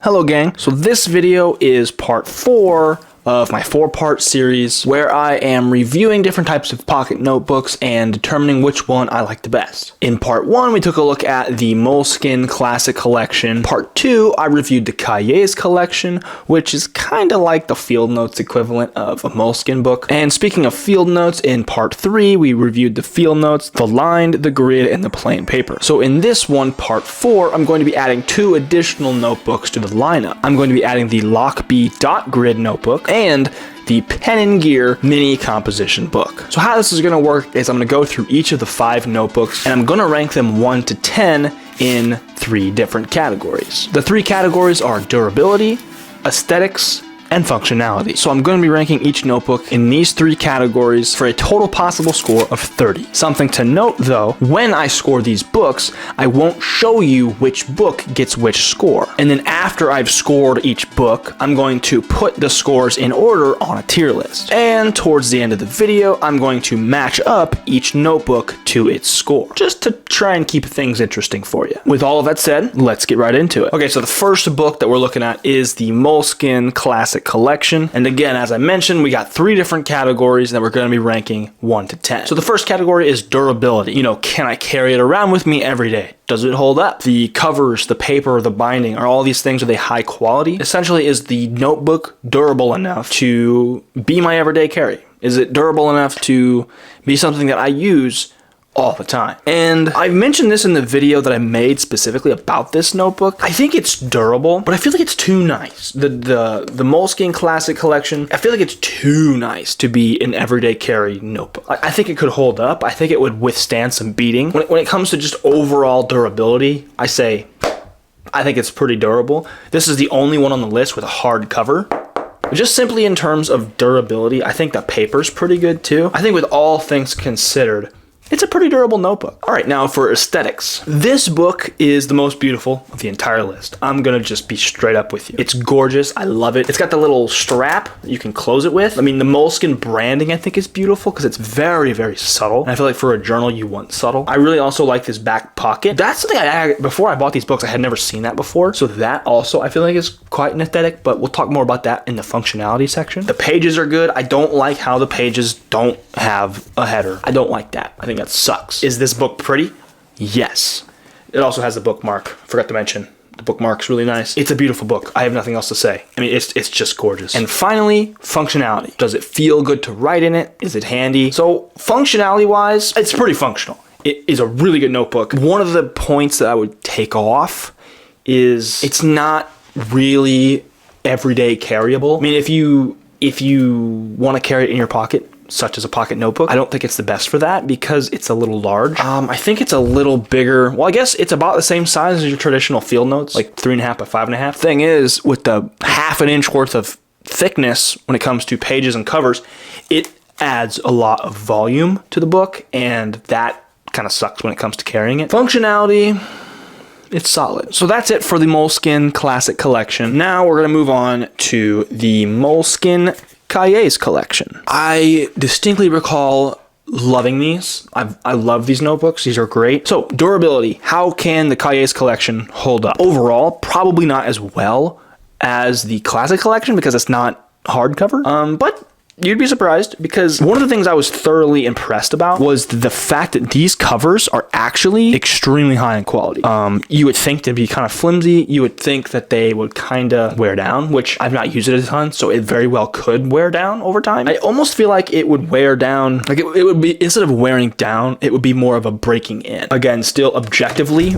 Hello gang, so this video is part 4 of my 4-part series where I am reviewing different types of pocket notebooks and determining which one I like the best. In part 1 we took a look at the Moleskine Classic Collection. Part 2 I reviewed the Cahiers Collection, which is kinda like the field notes equivalent of a Moleskine book. And speaking of field notes, in part 3 we reviewed the field notes, the lined, the grid, and the plain paper. So in this one, part 4, I'm going to be adding 2 additional notebooks to the lineup. I'm going to be adding the Lockbee dot grid notebook and the Pen & Gear mini composition book. So how this is going to work is I'm going to go through each of the 5 notebooks and I'm going to rank them 1 to 10 in 3 different categories. The 3 categories are durability, aesthetics, and functionality. So I'm going to be ranking each notebook in these 3 categories for a total possible score of 30. Something to note though, when I score these books, I won't show you which book gets which score. And then after I've scored each book, I'm going to put the scores in order on a tier list. And towards the end of the video, I'm going to match up each notebook to its score, just to try and keep things interesting for you. With all of that said, let's get right into it. Okay, so the first book that we're looking at is the Moleskine Classic Collection. And again, as I mentioned, we got 3 different categories that we're going to be ranking 1 to 10. So the first category is durability. You know, can I carry it around with me every day? Does it hold up? The covers, the paper, the binding, are all these things, are they high quality? Essentially, is the notebook durable enough to be my everyday carry? Is it durable enough to be something that I use all the time? And I mentioned this in the video that I made specifically about this notebook. I think it's durable, but I feel like it's too nice. The Moleskine Classic Collection, I feel like it's too nice to be an everyday carry notebook. I think it could hold up. I think it would withstand some beating. When it comes to just overall durability, I think it's pretty durable. This is the only one on the list with a hard cover. Just simply in terms of durability, I think the paper's pretty good too. I think with all things considered, it's a pretty durable notebook. All right, now for aesthetics. This book is the most beautiful of the entire list. I'm gonna just be straight up with you. It's gorgeous, I love it. It's got the little strap that you can close it with. I mean, the Moleskine branding I think is beautiful because it's very, very subtle. And I feel like for a journal, you want subtle. I really also like this back pocket. That's something before I bought these books, I had never seen that before. So that also, I feel like is quite an aesthetic, but we'll talk more about that in the functionality section. The pages are good. I don't like how the pages don't have a header. I don't like that. I think that sucks. Is this book pretty? Yes. It also has a bookmark. Forgot to mention, the bookmark's really nice. It's a beautiful book. I have nothing else to say. I mean, it's just gorgeous. And finally, functionality. Does it feel good to write in it? Is it handy? So functionality-wise, it's pretty functional. It is a really good notebook. One of the points that I would take off is it's not really everyday carryable. I mean, if you want to carry it in your pocket, such as a pocket notebook, I don't think it's the best for that because it's a little large. I think it's a little bigger. Well, I guess it's about the same size as your traditional field notes, like 3.5 by 5.5. Thing is, with the 1/2 inch worth of thickness when it comes to pages and covers, it adds a lot of volume to the book, and that kind of sucks when it comes to carrying it. Functionality, it's solid. So that's it for the Moleskine Classic Collection. Now we're gonna move on to the Moleskine Cahiers Collection. I distinctly recall loving these. I love these notebooks. These are great. So durability, how can the Cahiers Collection hold up? Overall, probably not as well as the Classic Collection because it's not hardcover, but you'd be surprised because one of the things I was thoroughly impressed about was the fact that these covers are actually extremely high in quality. You would think they'd be kind of flimsy. You would think that they would kind of wear down, which I've not used it a ton, so it very well could wear down over time. I almost feel like it would wear down, like it would be, instead of wearing down, it would be more of a breaking in. Again, still objectively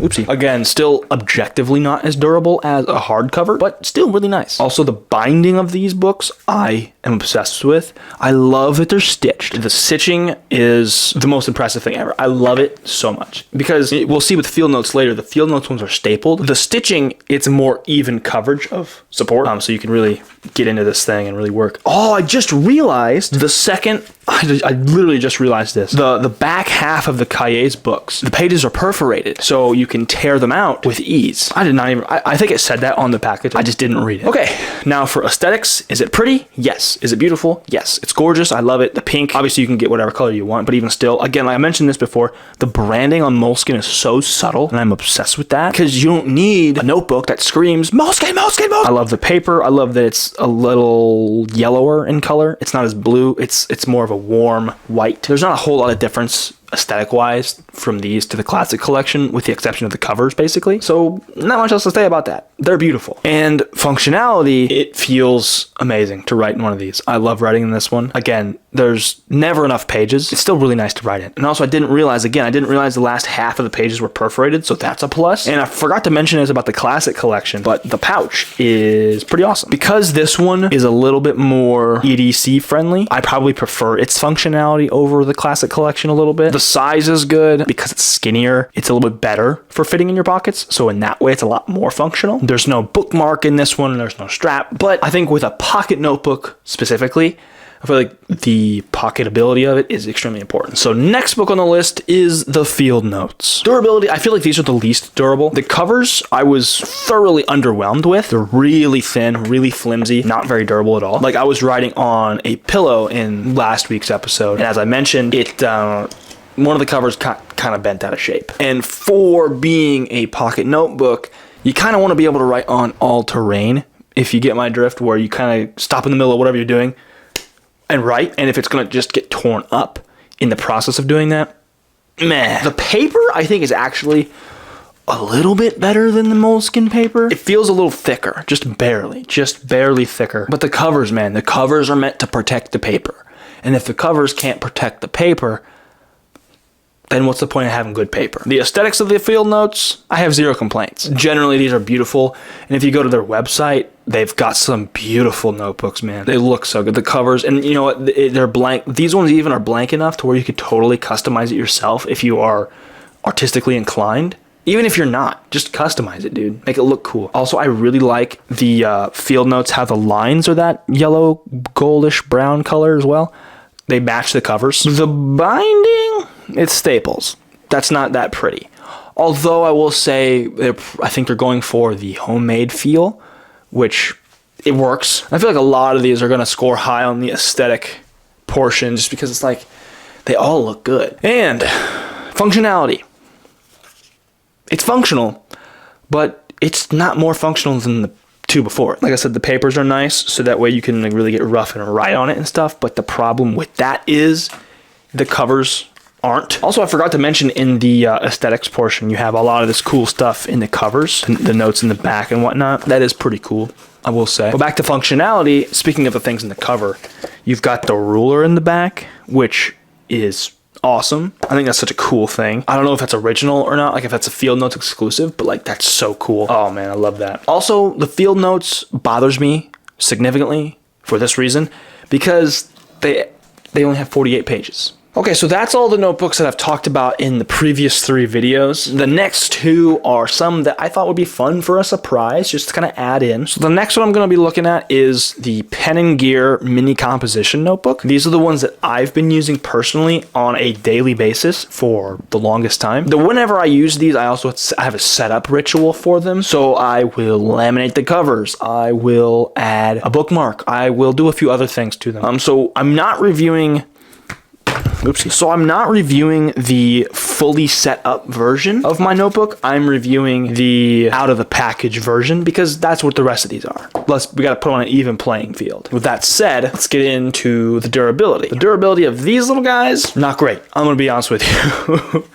not as durable as a hardcover, but still really nice. Also, the binding of these books, I am obsessed with. I love that they're stitched. The stitching is the most impressive thing ever. I love it so much because we'll see with field notes later, the field notes ones are stapled. The stitching, it's more even coverage of support, so you can really get into this thing and really work. Oh, I just realized the second I literally just realized this. The back half of the Cahiers books, the pages are perforated, so you can tear them out with ease. I did not even, I think it said that on the package. I just didn't read it. Okay, now for aesthetics. Is it pretty? Yes. Is it beautiful? Yes. It's gorgeous. I love it. The pink, obviously you can get whatever color you want, but even still, again, like I mentioned this before, the branding on Moleskine is so subtle, and I'm obsessed with that, because you don't need a notebook that screams, Moleskine, Moleskine, Moleskine. I love the paper. I love that it's a little yellower in color. It's not as blue. It's more of a warm white. There's not a whole lot of difference aesthetic wise from these to the Classic Collection, with the exception of the covers, basically. So not much else to say about that. They're beautiful. And functionality, it feels amazing to write in one of these. I love writing in this one. Again, there's never enough pages. It's still really nice to write in. And also I didn't realize the last half of the pages were perforated, so that's a plus. And I forgot to mention this about the Classic Collection, but the pouch is pretty awesome. Because this one is a little bit more EDC friendly, I probably prefer its functionality over the Classic Collection a little bit. The size is good because it's skinnier. It's a little bit better for fitting in your pockets. So in that way, it's a lot more functional. There's no bookmark in this one. There's no strap. But I think with a pocket notebook specifically, I feel like the pocketability of it is extremely important. So next book on the list is the Field Notes. Durability, I feel like these are the least durable. The covers, I was thoroughly underwhelmed with. They're really thin, really flimsy, not very durable at all. Like I was writing on a pillow in last week's episode, and as I mentioned, one of the covers kind of bent out of shape. And for being a pocket notebook, you kind of want to be able to write on all terrain, if you get my drift, where you kind of stop in the middle of whatever you're doing and write. And if it's going to just get torn up in the process of doing that, meh. The paper, I think, is actually a little bit better than the Moleskine paper. It feels a little thicker, just barely thicker. But the covers, man, the covers are meant to protect the paper. And if the covers can't protect the paper, then what's the point of having good paper? The aesthetics of the Field Notes, I have zero complaints. Generally, these are beautiful. And if you go to their website, they've got some beautiful notebooks, man. They look so good. The covers, and you know what? They're blank. These ones even are blank enough to where you could totally customize it yourself if you are artistically inclined. Even if you're not, just customize it, dude. Make it look cool. Also, I really like the Field Notes, how the lines are that yellow, goldish brown color as well. They match the covers. The binding, it's Staples. That's not that pretty. Although I will say, I think they're going for the homemade feel, which it works. I feel like a lot of these are going to score high on the aesthetic portion just because it's like, they all look good. And functionality. It's functional, but it's not more functional than the two before. Like I said, the papers are nice, so that way you can really get rough and write on it and stuff. But the problem with that is the covers aren't. Also, I forgot to mention in the aesthetics portion, you have a lot of this cool stuff in the covers, the notes in the back and whatnot. That is pretty cool, I will say. But back to functionality, speaking of the things in the cover, you've got the ruler in the back, which is awesome. I think that's such a cool thing. I don't know if that's original or not, like if that's a Field Notes exclusive, but like that's so cool. Oh man, I love that. Also, the Field Notes bothers me significantly for this reason, because they only have 48 pages. Okay, so that's all the notebooks that I've talked about in the previous 3 videos. The next 2 are some that I thought would be fun for a surprise, just to kind of add in. So the next one I'm going to be looking at is the Pen & Gear Mini Composition Notebook. These are the ones that I've been using personally on a daily basis for the longest time. Whenever I use these, I have a setup ritual for them. So I will laminate the covers. I will add a bookmark. I will do a few other things to them. So I'm not reviewing the fully set up version of my notebook. I'm reviewing the out of the package version because that's what the rest of these are. Plus, we got to put on an even playing field. With that said, let's get into the durability. The durability of these little guys, not great. I'm going to be honest with you.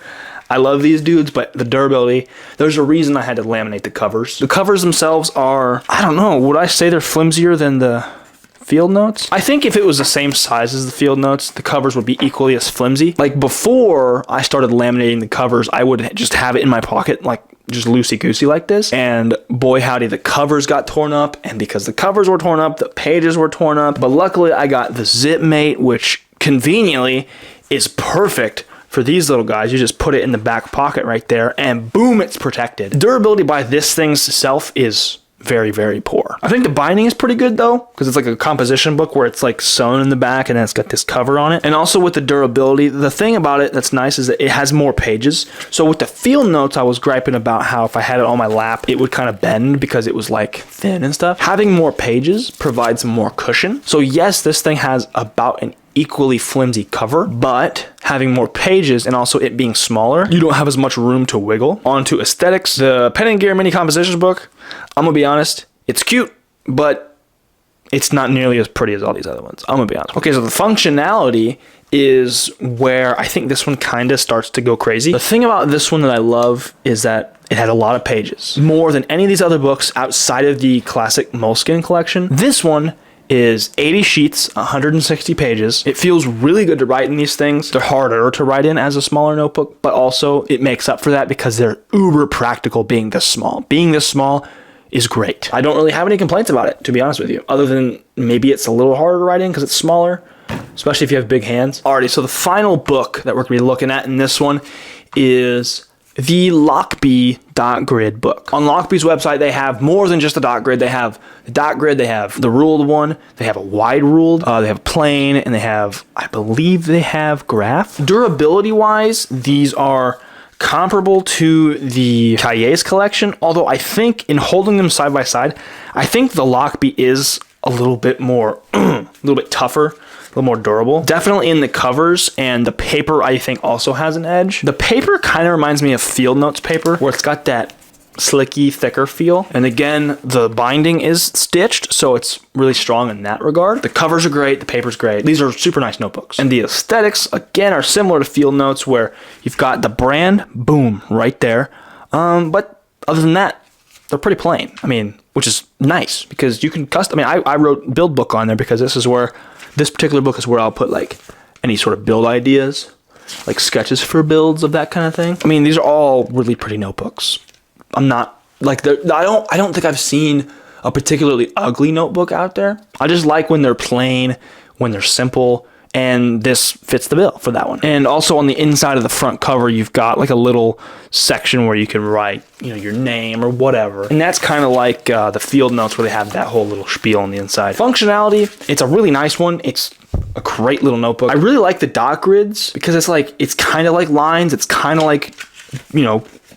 I love these dudes, but the durability, there's a reason I had to laminate the covers. The covers themselves are, I don't know, would I say they're flimsier than the Field Notes? I think if it was the same size as the Field Notes, the covers would be equally as flimsy. Like before I started laminating the covers, I would just have it in my pocket, like just loosey-goosey like this. And boy howdy, the covers got torn up. And because the covers were torn up, the pages were torn up. But luckily I got the Zipmate, which conveniently is perfect for these little guys. You just put it in the back pocket right there and boom, it's protected. Durability by this thing's self is very, very poor. I think the binding is pretty good though, because it's like a composition book where it's like sewn in the back and then it's got this cover on it. And also with the durability, the thing about it that's nice is that it has more pages. So with the field notes, I was griping about how if I had it on my lap, it would kind of bend because it was like thin and stuff. Having more pages provides more cushion. So yes, this thing has about an equally flimsy cover, but having more pages and also it being smaller, you don't have as much room to wiggle. On to aesthetics. The Pen and Gear mini compositions book, I'm gonna be honest, it's cute, but it's not nearly as pretty as all these other ones. I'm gonna be honest. Okay, so the functionality is where I think this one kind of starts to go crazy. The thing about this one that I love is that it had a lot of pages. More than any of these other books outside of the classic Moleskine collection. This one is 80 sheets, 160 pages. It feels really good to write in these things. They're harder to write in as a smaller notebook, but also it makes up for that because they're uber practical being this small. Being this small is great. I don't really have any complaints about it, to be honest with you, other than maybe it's a little harder to write in because it's smaller, especially if you have big hands. Alrighty, so the final book that we're gonna be looking at in this one is the Lockbee dot grid book. On Lockbee's website, they have more than just a dot grid. They have the dot grid, they have the ruled one, they have a wide ruled, they have plain, and they have, I believe they have graph. Durability wise, these are comparable to the Cahiers collection, although I think in holding them side by side, I think the Lockbee is a little bit more, a little bit tougher, a little more durable. Definitely in the covers, and the paper I think also has an edge. The paper kind of reminds me of Field Notes paper, where it's got that slicky, thicker feel. And again, the binding is stitched, so it's really strong in that regard. The covers are great, the paper's great. These are super nice notebooks. And the aesthetics, again, are similar to Field Notes, where you've got the brand, boom, right there. But other than that, they're pretty plain. I mean, which is nice, because you can custom, I wrote build book on there because this particular book is where I'll put like any sort of build ideas, like sketches for builds of that kind of thing. I mean, these are all really pretty notebooks. I'm not like, I don't think I've seen a particularly ugly notebook out there. I just like when they're plain, when they're simple, and this fits the bill for that one. And also on the inside of the front cover, you've got like a little section where you can write, your name or whatever. And that's kind of like the Field Notes, where they have that whole little spiel on the inside. Functionality, it's a really nice one. It's a great little notebook. I really like the dot grids because it's kind of like lines. It's kind of like,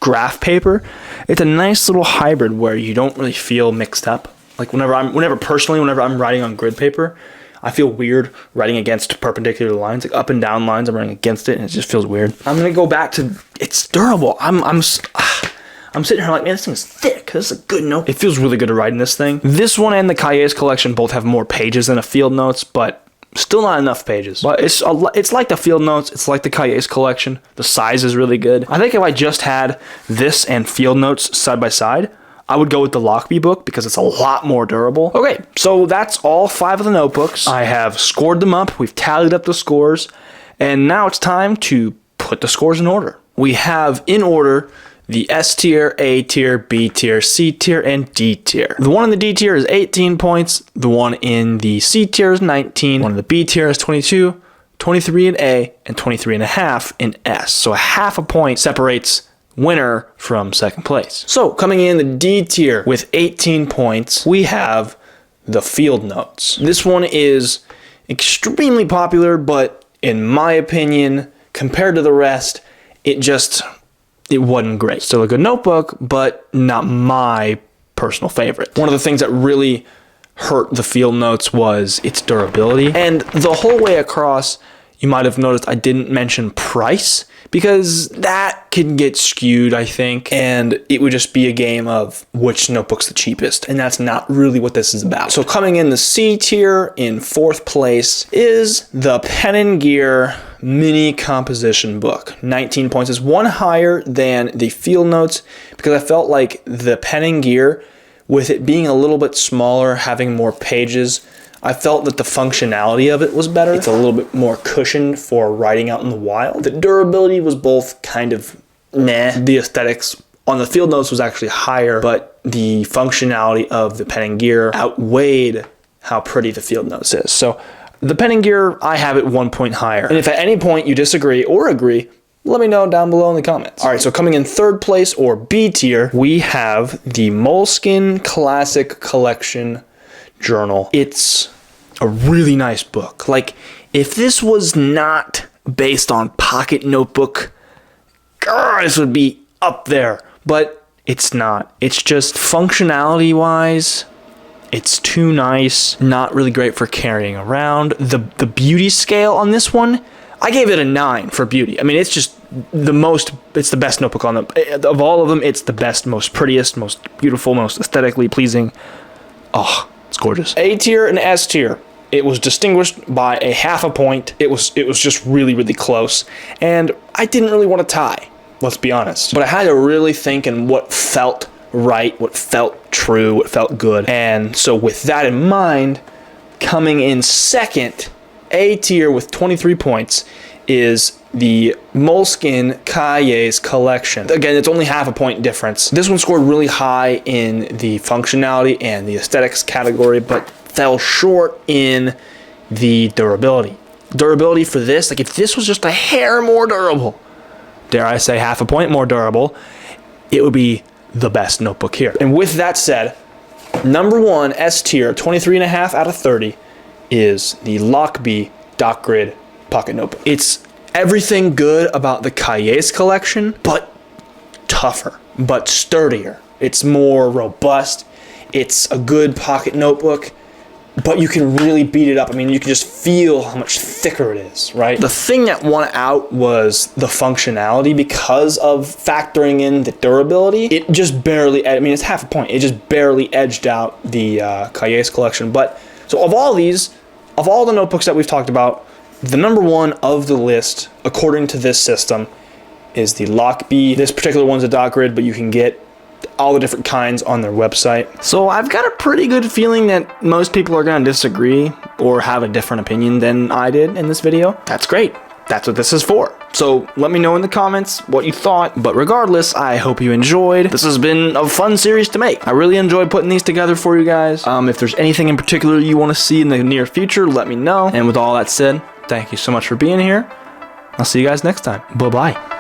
graph paper. It's a nice little hybrid where you don't really feel mixed up. Like whenever I'm writing on grid paper, I feel weird writing against perpendicular lines, like up and down lines. I'm writing against it, and it just feels weird. I'm gonna go back to, it's durable. I'm sitting here like, man, this thing's thick. This is a good note. It feels really good to write in this thing. This one and the Cahiers collection both have more pages than a Field Notes, but still not enough pages. But it's like the Field Notes. It's like the Cahiers collection. The size is really good. I think if I just had this and Field Notes side by side, I would go with the Lockbee book because it's a lot more durable. Okay, so that's all 5 of the notebooks. I have scored them up. We've tallied up the scores. And now it's time to put the scores in order. We have in order the S tier, A tier, B tier, C tier, and D tier. The one in the D tier is 18 points. The one in the C tier is 19. One in the B tier is 22, 23 in A, and 23.5 in S. So a half a point separates winner from second place. So coming in the D tier with 18 points, we have the Field Notes. This one is extremely popular, but in my opinion, compared to the rest, it wasn't great. Still a good notebook, but not my personal favorite. One of the things that really hurt the Field Notes was its durability. And the whole way across, you might have noticed I didn't mention price, because that can get skewed, I think, and it would just be a game of which notebook's the cheapest, and that's not really what this is about. So coming in the C tier in 4th place is the Pen and Gear mini composition book. 19 points is one higher than the Field Notes because I felt like the Pen and Gear, with it being a little bit smaller, having more pages, I felt that the functionality of it was better. It's a little bit more cushioned for writing out in the wild. The durability was both kind of meh. The aesthetics on the Field Notes was actually higher, but the functionality of the Pen and Gear outweighed how pretty the Field Notes is. So the Pen and Gear, I have it 1 point higher. And if at any point you disagree or agree, Let me know down below in the comments. All right, so coming in third place, or B tier, we have the Moleskine Classic Collection journal. It's a really nice book. Like, if this was not based on pocket notebook, this would be up there, but it's not. It's just functionality wise, it's too nice, not really great for carrying around. The beauty scale on this one, I gave it a 9 for beauty. I mean, it's just it's the best notebook on them. Of all of them, it's the best, most prettiest, most beautiful, most aesthetically pleasing. Oh, it's gorgeous. A tier and S tier. It was distinguished by a half a point. It was just really, really close. And I didn't really want to tie, let's be honest. But I had to really think in what felt right, what felt true, what felt good. And so with that in mind, coming in second, A tier with 23 points, is the Moleskine Cahiers Collection. Again, it's only half a point difference. This one scored really high in the functionality and the aesthetics category, but fell short in the durability. Durability for this, like if this was just a hair more durable, dare I say half a point more durable, it would be the best notebook here. And with that said, number one, S tier, 23.5 out of 30, is the Lockbee Dot Grid Pocket Notebook. It's everything good about the Cahiers collection, but tougher, but sturdier. It's more robust. It's a good pocket notebook, but you can really beat it up. I mean, you can just feel how much thicker it is, right? The thing that won out was the functionality because of factoring in the durability. It just barely, I mean, it's half a point. It just barely edged out the Cahiers collection. But so of all these, of all the notebooks that we've talked about, the number one of the list, according to this system, is the Lockbee. This particular one's a dot grid, but you can get all the different kinds on their website. So I've got a pretty good feeling that most people are going to disagree or have a different opinion than I did in this video. That's great. That's what this is for. So let me know in the comments what you thought. But regardless, I hope you enjoyed. This has been a fun series to make. I really enjoyed putting these together for you guys. If there's anything in particular you want to see in the near future, let me know. And with all that said, thank you so much for being here. I'll see you guys next time. Bye-bye.